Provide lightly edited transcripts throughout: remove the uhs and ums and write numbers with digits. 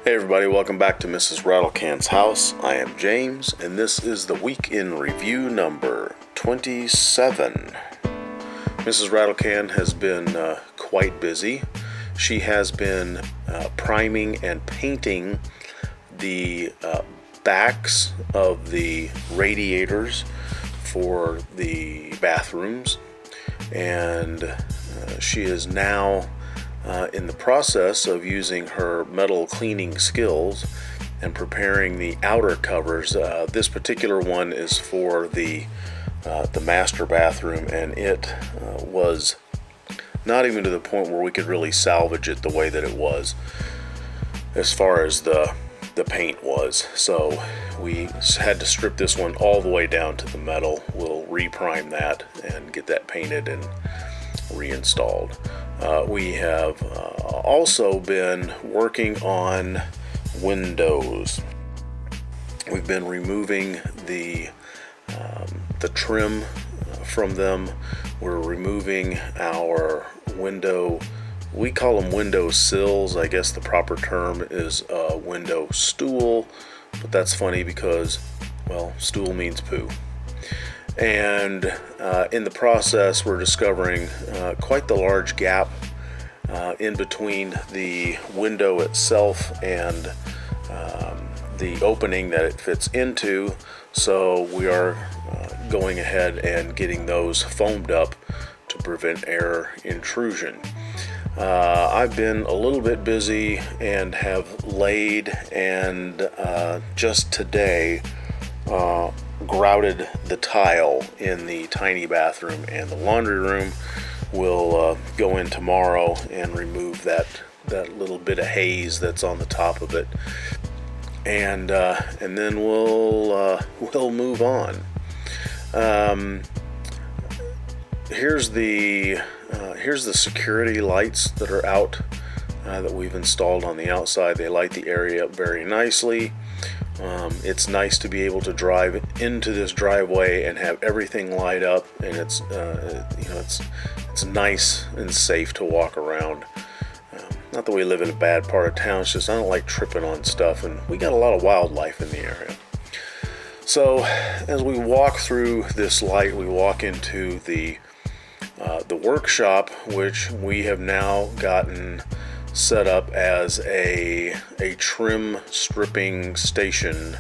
Hey everybody, welcome back to Mrs. Rattlecan's house. I am James, and this is the week in review number 27. Mrs. Rattlecan has been quite busy. She has been priming and painting the backs of the radiators for the bathrooms, and she is now in the process of using her metal cleaning skills and preparing the outer covers. This particular one is for the master bathroom, and it was not even to the point where we could really salvage it the way that it was as far as the paint was. So we had to strip this one all the way down to the metal. We'll reprime that and get that painted and reinstalled. We have also been working on windows. We've been removing the trim from them. We're removing our window, we call them window sills. I guess the proper term is window stool, but that's funny because, well, stool means poo. And in the process, we're discovering quite the large gap in between the window itself and the opening that it fits into. So we are going ahead and getting those foamed up to prevent air intrusion. I've been a little bit busy and have laid and just today grouted the tile in the tiny bathroom, and the laundry room will go in tomorrow and remove that little bit of haze that's on the top of it, and then we'll move on. Here's the security lights that are out that we've installed on the outside. They light the area up very nicely. It's nice to be able to drive into this driveway and have everything light up, and it's nice and safe to walk around. Not that we live in a bad part of town, it's just I don't like tripping on stuff, and we got a lot of wildlife in the area. So as we walk through this light, we walk into the workshop, which we have now gotten set up as a trim stripping station.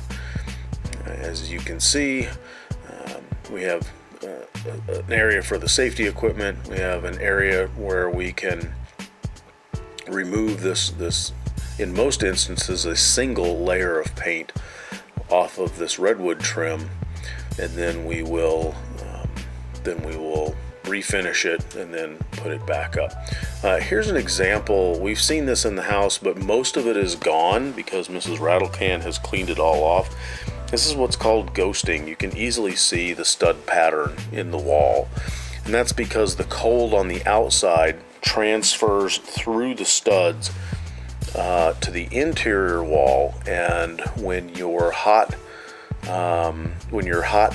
As you can see, we have an area for the safety equipment. We have an area where we can remove this in most instances a single layer of paint off of this redwood trim, and then we will refinish it and then put it back up. Here's an example. We've seen this in the house, but most of it is gone because Mrs. Rattlecan has cleaned it all off. This is what's called ghosting. You can easily see the stud pattern in the wall, and that's because the cold on the outside transfers through the studs to the interior wall, and when your hot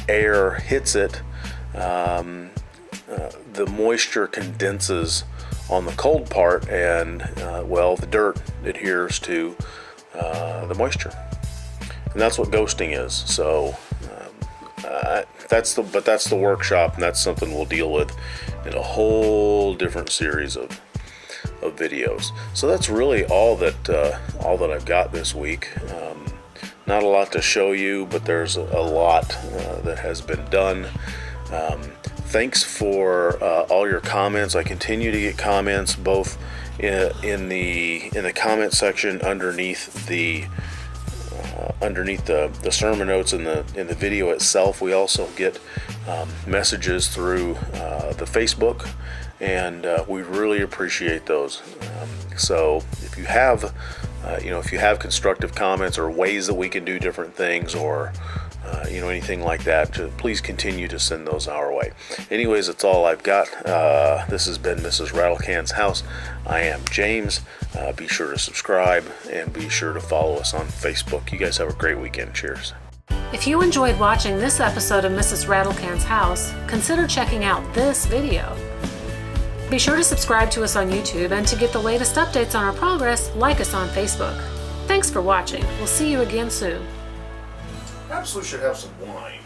air hits it, the moisture condenses on the cold part, and the dirt adheres to the moisture, and that's what ghosting is. So that's the workshop, and that's something we'll deal with in a whole different series of videos. So that's really all that I've got this week. Not a lot to show you, but there's a lot that has been done. Thanks for all your comments. I continue to get comments both in the comment section underneath the sermon notes in the video itself. We also get messages through the Facebook, and we really appreciate those. So if you have constructive comments or ways that we can do different things, or anything like that, please continue to send those our way. Anyways, that's all I've got. This has been Mrs. Rattlecan's house. I am James. Be sure to subscribe and be sure to follow us on Facebook. You guys have a great weekend. Cheers. If you enjoyed watching this episode of Mrs. Rattlecan's house, consider checking out this video. Be sure to subscribe to us on YouTube, and to get the latest updates on our progress, like us on Facebook. Thanks for watching. We'll see you again soon. Absolutely should have some wine.